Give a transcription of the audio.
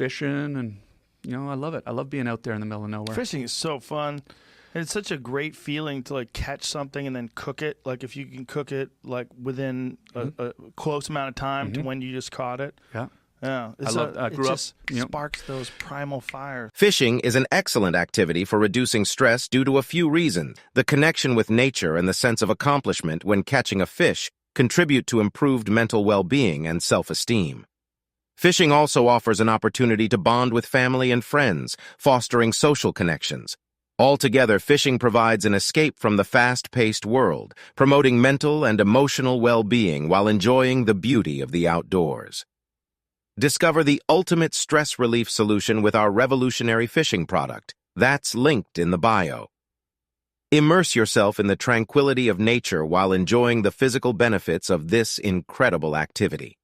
fishing, and I love it. I love being out there in the middle of nowhere. Fishing is so fun. And it's such a great feeling to like catch something and then cook it. Like if you can cook it like within a close amount of time to when you just caught it. Yeah. Yeah. I grew up, sparks those primal fires. Fishing is an excellent activity for reducing stress due to a few reasons. The connection with nature and the sense of accomplishment when catching a fish contribute to improved mental well-being and self-esteem. Fishing also offers an opportunity to bond with family and friends, fostering social connections. Altogether, fishing provides an escape from the fast-paced world, promoting mental and emotional well-being while enjoying the beauty of the outdoors. Discover the ultimate stress relief solution with our revolutionary fishing product. That's linked in the bio. Immerse yourself in the tranquility of nature while enjoying the physical benefits of this incredible activity.